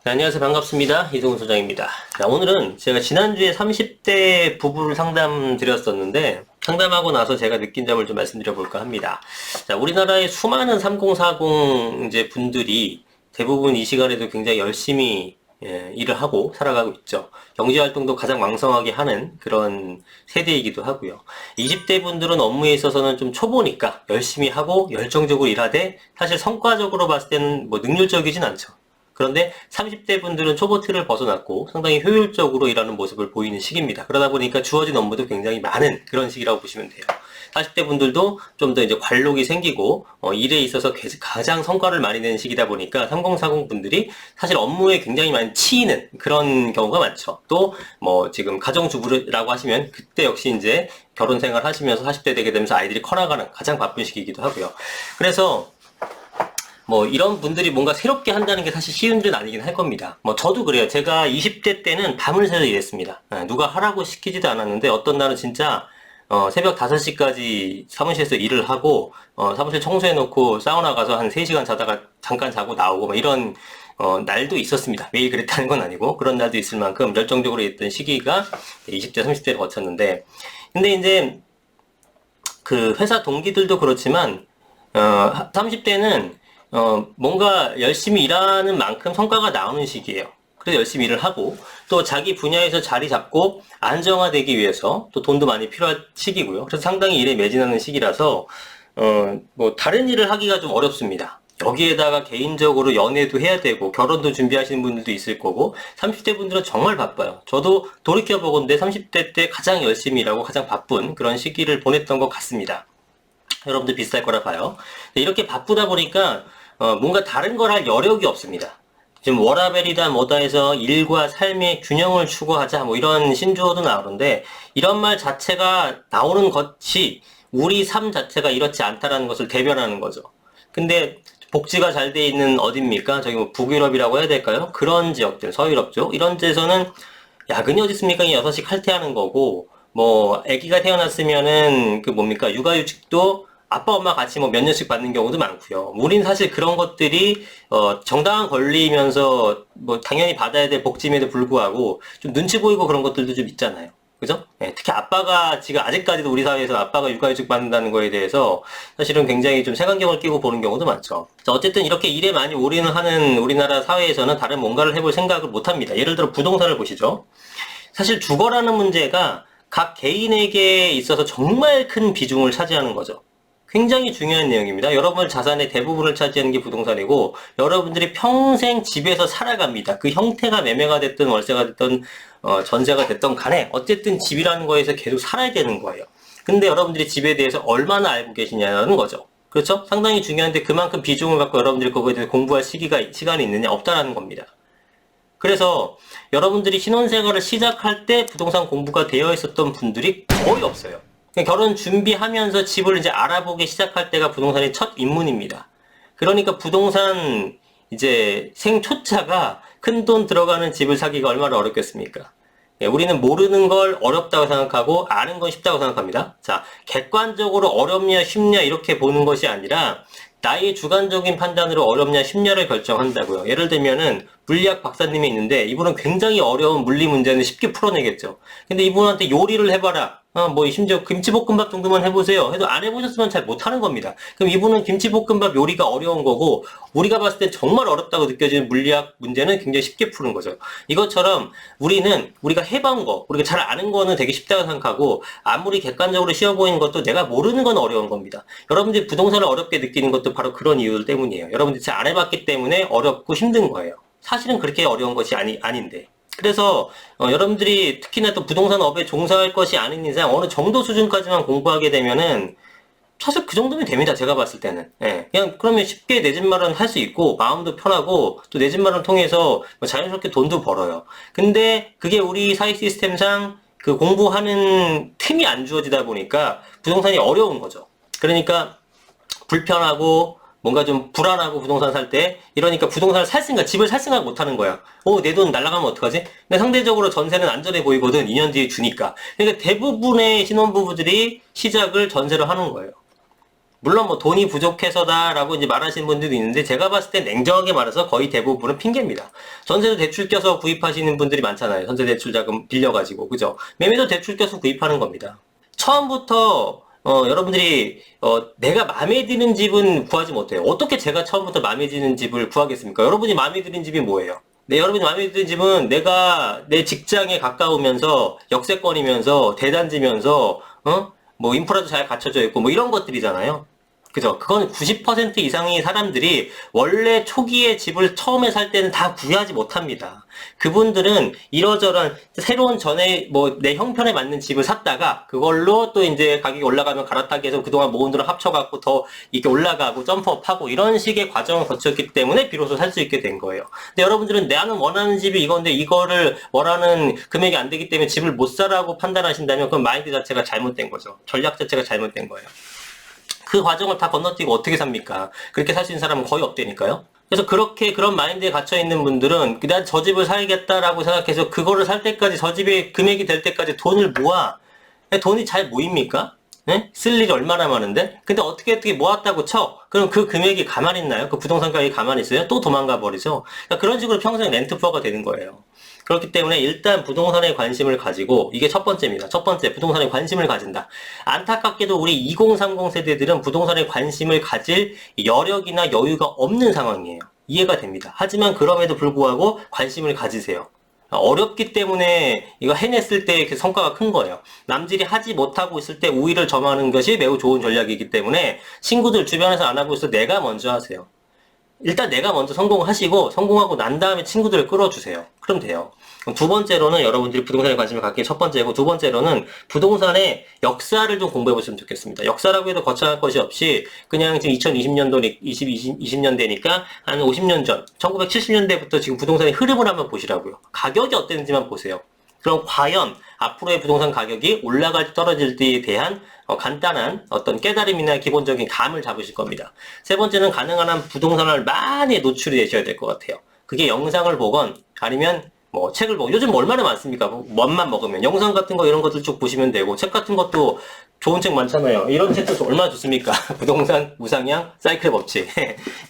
네, 안녕하세요. 반갑습니다. 이동훈 소장입니다. 자, 오늘은 제가 지난주에 30대 부부를 상담드렸었는데, 상담하고 나서 제가 느낀 점을 좀 말씀드려 볼까 합니다. 자, 우리나라의 수많은 3040 이제 분들이 대부분 이 시간에도 굉장히 열심히 일을 하고 살아가고 있죠. 경제활동도 가장 왕성하게 하는 그런 세대이기도 하고요. 20대 분들은 업무에 있어서는 좀 초보니까 열심히 하고 열정적으로 일하되 사실 성과적으로 봤을 때는 뭐 능률적이진 않죠. 그런데 30대 분들은 초보 틀을 벗어났고 상당히 효율적으로 일하는 모습을 보이는 시기입니다. 그러다 보니까 주어진 업무도 굉장히 많은 그런 시기라고 보시면 돼요. 40대 분들도 좀 더 이제 관록이 생기고 일에 있어서 가장 성과를 많이 내는 시기다 보니까 3040 분들이 사실 업무에 굉장히 많이 치이는 그런 경우가 많죠. 또 뭐 지금 가정주부라고 하시면 그때 역시 이제 결혼 생활 하시면서 40대 되게 되면서 아이들이 커나가는 가장 바쁜 시기이기도 하고요. 그래서 뭐 이런 분들이 뭔가 새롭게 한다는 게 사실 쉬운 일은 아니긴 할 겁니다. 뭐 저도 그래요. 제가 20대 때는 밤을 새서 일했습니다. 누가 하라고 시키지도 않았는데 어떤 날은 진짜 새벽 5시까지 사무실에서 일을 하고 사무실 청소해놓고 사우나 가서 한 3시간 자다가 잠깐 자고 나오고 뭐 이런 날도 있었습니다. 매일 그랬다는 건 아니고 그런 날도 있을 만큼 열정적으로 했던 시기가 20대, 30대를 거쳤는데 근데 이제 그 회사 동기들도 그렇지만 30대는 뭔가 열심히 일하는 만큼 성과가 나오는 시기예요. 그래서 열심히 일을 하고, 또 자기 분야에서 자리 잡고 안정화되기 위해서 또 돈도 많이 필요한 시기고요. 그래서 상당히 일에 매진하는 시기라서, 뭐, 다른 일을 하기가 좀 어렵습니다. 여기에다가 개인적으로 연애도 해야 되고, 결혼도 준비하시는 분들도 있을 거고, 30대 분들은 정말 바빠요. 저도 돌이켜보건대 30대 때 가장 열심히 일하고 가장 바쁜 그런 시기를 보냈던 것 같습니다. 여러분들 비슷할 거라 봐요. 이렇게 바쁘다 보니까 뭔가 다른 걸 할 여력이 없습니다. 지금 워라밸이다 뭐다 해서 일과 삶의 균형을 추구하자 뭐 이런 신조어도 나오는데 이런 말 자체가 나오는 것이 우리 삶 자체가 이렇지 않다라는 것을 대변하는 거죠. 근데 복지가 잘 돼 있는 어딥니까? 저기 뭐 북유럽이라고 해야 될까요? 그런 지역들, 서유럽 쪽 이런 데서는 야근이 어디 있습니까? 6시 칼퇴하는 거고 뭐 아기가 태어났으면은 그 뭡니까? 육아휴직도 아빠 엄마 같이 뭐 몇 년씩 받는 경우도 많고요. 우린 사실 그런 것들이 정당한 권리면서 뭐 당연히 받아야 될 복지임에도 불구하고 좀 눈치 보이고 그런 것들도 좀 있잖아요. 그죠? 네, 특히 아빠가 지금 아직까지도 우리 사회에서 아빠가 육아휴직 받는다는 거에 대해서 사실은 굉장히 좀 색안경을 끼고 보는 경우도 많죠. 자, 어쨌든 이렇게 일에 많이 올인하는 우리나라 사회에서는 다른 뭔가를 해볼 생각을 못 합니다. 예를 들어 부동산을 보시죠. 사실 주거라는 문제가 각 개인에게 있어서 정말 큰 비중을 차지하는 거죠. 굉장히 중요한 내용입니다. 여러분의 자산의 대부분을 차지하는 게 부동산이고 여러분들이 평생 집에서 살아갑니다. 그 형태가 매매가 됐든 월세가 됐든 전세가 됐든 간에 어쨌든 집이라는 거에서 계속 살아야 되는 거예요. 근데 여러분들이 집에 대해서 얼마나 알고 계시냐는 거죠. 그렇죠? 상당히 중요한데 그만큼 비중을 갖고 여러분들이 그거에 대해서 공부할 시간이 있느냐 없다라는 겁니다. 그래서 여러분들이 신혼생활을 시작할 때 부동산 공부가 되어 있었던 분들이 거의 없어요. 결혼 준비하면서 집을 이제 알아보기 시작할 때가 부동산의 첫 입문입니다. 그러니까 부동산 이제 생초짜가 큰 돈 들어가는 집을 사기가 얼마나 어렵겠습니까? 우리는 모르는 걸 어렵다고 생각하고 아는 건 쉽다고 생각합니다. 자, 객관적으로 어렵냐 쉽냐 이렇게 보는 것이 아니라 나의 주관적인 판단으로 어렵냐 쉽냐를 결정한다고요. 예를 들면은 물리학 박사님이 있는데 이분은 굉장히 어려운 물리 문제는 쉽게 풀어내겠죠. 근데 이분한테 요리를 해봐라. 뭐 심지어 김치볶음밥 정도만 해보세요. 해도 안 해보셨으면 잘 못하는 겁니다. 그럼 이분은 김치볶음밥 요리가 어려운 거고 우리가 봤을 땐 정말 어렵다고 느껴지는 물리학 문제는 굉장히 쉽게 푸는 거죠. 이것처럼 우리가 해본 거, 우리가 잘 아는 거는 되게 쉽다고 생각하고 아무리 객관적으로 쉬워 보이는 것도 내가 모르는 건 어려운 겁니다. 여러분들이 부동산을 어렵게 느끼는 것도 바로 그런 이유들 때문이에요. 여러분들이 잘 안 해봤기 때문에 어렵고 힘든 거예요. 사실은 그렇게 어려운 것이 아닌데. 그래서 여러분들이 특히나 또 부동산 업에 종사할 것이 아닌 이상 어느 정도 수준까지만 공부하게 되면은 사실 그 정도면 됩니다. 제가 봤을 때는. 예. 그냥 그러면 쉽게 내 집 마련 할 수 있고 마음도 편하고 또 내 집 마련 통해서 자연스럽게 돈도 벌어요. 근데 그게 우리 사회 시스템상 그 공부하는 틈이 안 주어지다 보니까 부동산이 어려운 거죠. 그러니까 불편하고 뭔가 좀 불안하고 부동산 살 때 이러니까 부동산을 살 생각, 집을 살 생각 못 하는 거야. 내 돈 날아가면 어떡하지? 근데 상대적으로 전세는 안전해 보이거든. 2년 뒤에 주니까. 그러니까 대부분의 신혼부부들이 시작을 전세로 하는 거예요. 물론 뭐 돈이 부족해서다라고 이제 말하시는 분들도 있는데 제가 봤을 때 냉정하게 말해서 거의 대부분은 핑계입니다. 전세도 대출 껴서 구입하시는 분들이 많잖아요. 전세 대출 자금 빌려가지고 그죠? 매매도 대출 껴서 구입하는 겁니다. 처음부터 여러분들이 내가 마음에 드는 집은 구하지 못해요. 어떻게 제가 처음부터 마음에 드는 집을 구하겠습니까? 여러분이 마음에 드는 집이 뭐예요? 네, 여러분이 마음에 드는 집은 내가 내 직장에 가까우면서 역세권이면서 대단지면서 뭐 인프라도 잘 갖춰져 있고 뭐 이런 것들이잖아요. 그죠? 그건 90% 이상의 사람들이 원래 초기에 집을 처음에 살 때는 다 구하지 못합니다. 그분들은 이러저런 새로운 전에 뭐 내 형편에 맞는 집을 샀다가 그걸로 또 이제 가격이 올라가면 갈아타기 해서 그동안 모은 돈을 합쳐갖고 더 이렇게 올라가고 점프업하고 이런 식의 과정을 거쳤기 때문에 비로소 살 수 있게 된 거예요. 근데 여러분들은 나는 원하는 집이 이건데 이거를 원하는 금액이 안 되기 때문에 집을 못 사라고 판단하신다면 그건 마인드 자체가 잘못된 거죠. 전략 자체가 잘못된 거예요. 그 과정을 다 건너뛰고 어떻게 삽니까? 그렇게 살 수 있는 사람은 거의 없다니까요? 그래서 그렇게 그런 마인드에 갇혀있는 분들은 난 저 집을 사야겠다라고 생각해서 그거를 살 때까지 저 집이 금액이 될 때까지 돈을 모아. 돈이 잘 모입니까? 네? 쓸 일이 얼마나 많은데? 근데 어떻게 모았다고 쳐? 그럼 그 금액이 가만히 있나요? 그 부동산 가격이 가만히 있어요? 또 도망가 버리죠? 그러니까 그런 식으로 평생 렌트푸어가 되는 거예요. 그렇기 때문에 일단 부동산에 관심을 가지고 이게 첫 번째입니다. 첫 번째, 부동산에 관심을 가진다. 안타깝게도 우리 2030 세대들은 부동산에 관심을 가질 여력이나 여유가 없는 상황이에요. 이해가 됩니다. 하지만 그럼에도 불구하고 관심을 가지세요. 어렵기 때문에 이거 해냈을 때 그 성과가 큰 거예요. 남들이 하지 못하고 있을 때 우위를 점하는 것이 매우 좋은 전략이기 때문에 친구들 주변에서 안 하고 있어 내가 먼저 하세요. 일단 내가 먼저 성공하시고 성공하고 난 다음에 친구들을 끌어주세요. 그럼 돼요. 두 번째로는 여러분들이 부동산에 관심을 갖기 첫 번째고 두 번째로는 부동산의 역사를 좀 공부해 보시면 좋겠습니다. 역사라고 해도 거창할 것이 없이 그냥 지금 2020년도 20년대니까 한 50년 전 1970년대부터 지금 부동산의 흐름을 한번 보시라고요. 가격이 어땠는지만 보세요. 그럼 과연 앞으로의 부동산 가격이 올라갈지 떨어질지에 대한 간단한 어떤 깨달음이나 기본적인 감을 잡으실 겁니다. 세 번째는 가능한 한 부동산을 많이 노출이 되셔야 될 것 같아요. 그게 영상을 보건 아니면 뭐 책을 보고 요즘 얼마나 많습니까? 맘만 먹으면 영상 같은 거 이런 것들 쭉 보시면 되고 책 같은 것도 좋은 책 많잖아요. 이런 책도 얼마나 좋습니까? 부동산, 우상향, 사이클의 법칙.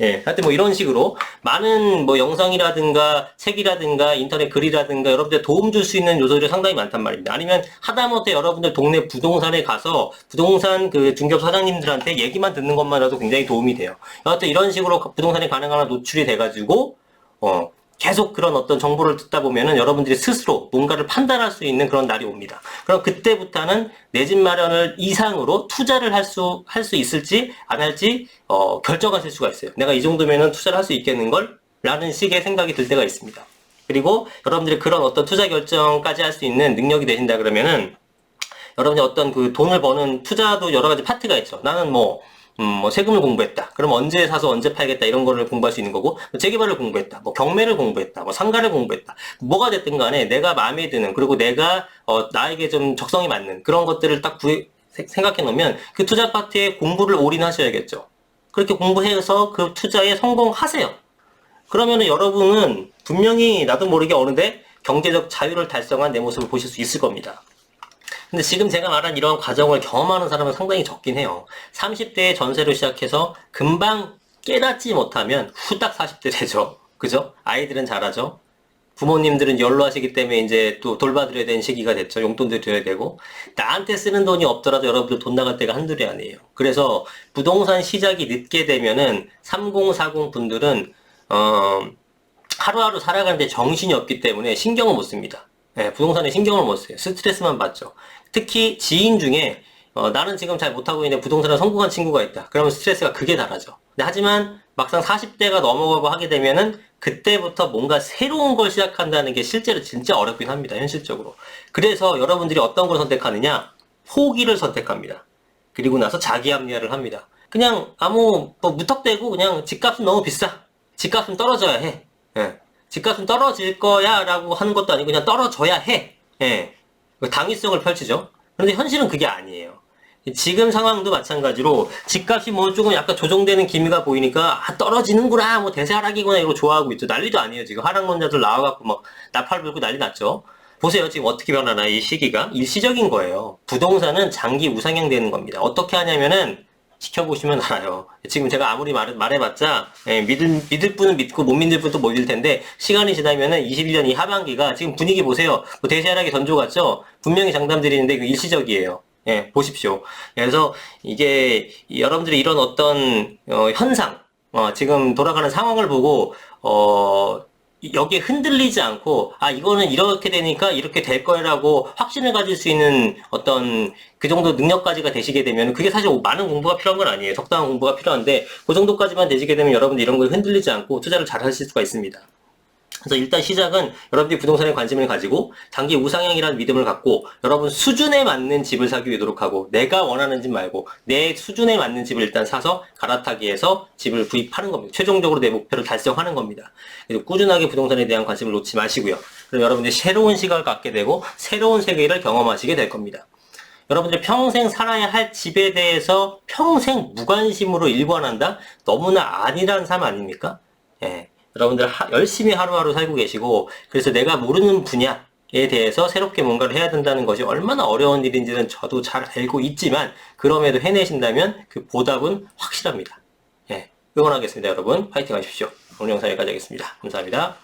예, 하여튼 뭐 이런 식으로 많은 뭐 영상이라든가 책이라든가 인터넷 글이라든가 여러분들 도움 줄 수 있는 요소들이 상당히 많단 말입니다. 아니면 하다못해 여러분들 동네 부동산에 가서 부동산 그 중개업 사장님들한테 얘기만 듣는 것만으로도 굉장히 도움이 돼요. 여하튼 이런 식으로 부동산에 가능한 노출이 돼가지고 계속 그런 어떤 정보를 듣다 보면은 여러분들이 스스로 뭔가를 판단할 수 있는 그런 날이 옵니다. 그럼 그때부터는 내 집 마련을 이상으로 투자를 할 수 있을지 안 할지 결정하실 수가 있어요. 내가 이 정도면은 투자를 할 수 있겠는걸? 라는 식의 생각이 들 때가 있습니다. 그리고 여러분들이 그런 어떤 투자 결정까지 할 수 있는 능력이 되신다 그러면은 여러분이 어떤 그 돈을 버는 투자도 여러 가지 파트가 있죠. 나는 뭐 세금을 공부했다. 그럼 언제 사서 언제 팔겠다. 이런 거를 공부할 수 있는 거고, 재개발을 공부했다. 뭐 경매를 공부했다. 뭐 상가를 공부했다. 뭐가 됐든 간에 내가 마음에 드는, 그리고 내가, 나에게 좀 적성이 맞는 그런 것들을 딱 생각해 놓으면 그 투자 파트에 공부를 올인하셔야겠죠. 그렇게 공부해서 그 투자에 성공하세요. 그러면은 여러분은 분명히 나도 모르게 어느새 경제적 자유를 달성한 내 모습을 보실 수 있을 겁니다. 근데 지금 제가 말한 이런 과정을 경험하는 사람은 상당히 적긴 해요. 30대에 전세로 시작해서 금방 깨닫지 못하면 후딱 40대 되죠. 그죠? 아이들은 잘하죠. 부모님들은 연로하시기 때문에 이제 또 돌봐드려야 되는 시기가 됐죠. 용돈도 드려야 되고. 나한테 쓰는 돈이 없더라도 여러분들 돈 나갈 때가 한둘이 아니에요. 그래서 부동산 시작이 늦게 되면은 3040 분들은 하루하루 살아가는데 정신이 없기 때문에 신경을 못 씁니다. 네, 부동산에 신경을 못 써요. 스트레스만 받죠. 특히 지인 중에 나는 지금 잘 못하고 있는데 부동산에 성공한 친구가 있다. 그러면 스트레스가 극에 달하죠. 근데 하지만 막상 40대가 넘어가고 하게 되면은 그때부터 뭔가 새로운 걸 시작한다는 게 실제로 진짜 어렵긴 합니다. 현실적으로. 그래서 여러분들이 어떤 걸 선택하느냐? 포기를 선택합니다. 그리고 나서 자기 합리화를 합니다. 그냥 뭐 무턱대고 그냥 집값은 너무 비싸. 집값은 떨어져야 해. 예. 집값은 떨어질 거야 라고 하는 것도 아니고 그냥 떨어져야 해. 예. 당위성을 펼치죠. 그런데 현실은 그게 아니에요. 지금 상황도 마찬가지로 집값이 뭐 조금 약간 조정되는 기미가 보이니까 떨어지는구나 뭐 대세 하락이구나 이러고 좋아하고 있죠. 난리도 아니에요. 지금 하락론자들 나와갖고 막 나팔 불고 난리 났죠. 보세요. 지금 어떻게 변하나 이 시기가 일시적인 거예요. 부동산은 장기 우상향 되는 겁니다. 어떻게 하냐면은 지켜보시면 알아요. 지금 제가 아무리 말해봤자, 믿을 분은 믿고 못 믿을 분도 못 믿을 텐데, 시간이 지나면은 21년 이 하반기가 지금 분위기 보세요. 뭐 대세하락의 전조 같죠? 분명히 장담드리는데 그 일시적이에요. 예, 보십시오. 그래서 이게 여러분들이 이런 어떤 현상, 지금 돌아가는 상황을 보고 여기에 흔들리지 않고 이거는 이렇게 되니까 이렇게 될 거라고 확신을 가질 수 있는 어떤 그 정도 능력까지가 되시게 되면 그게 사실 많은 공부가 필요한 건 아니에요. 적당한 공부가 필요한데 그 정도까지만 되시게 되면 여러분들 이런 거에 흔들리지 않고 투자를 잘 하실 수가 있습니다. 그래서 일단 시작은 여러분들이 부동산에 관심을 가지고 장기 우상향이라는 믿음을 갖고 여러분 수준에 맞는 집을 사기 위해 노력하고 내가 원하는 집 말고 내 수준에 맞는 집을 일단 사서 갈아타기해서 집을 구입하는 겁니다. 최종적으로 내 목표를 달성하는 겁니다. 그래서 꾸준하게 부동산에 대한 관심을 놓지 마시고요. 그럼 여러분들이 새로운 시각을 갖게 되고 새로운 세계를 경험하시게 될 겁니다. 여러분들 평생 살아야 할 집에 대해서 평생 무관심으로 일관한다? 너무나 아니라는 삶 아닙니까? 예. 여러분들 열심히 하루하루 살고 계시고 그래서 내가 모르는 분야에 대해서 새롭게 뭔가를 해야 된다는 것이 얼마나 어려운 일인지는 저도 잘 알고 있지만 그럼에도 해내신다면 그 보답은 확실합니다. 예, 응원하겠습니다. 여러분 파이팅 하십시오. 오늘 영상 여기까지 하겠습니다. 감사합니다.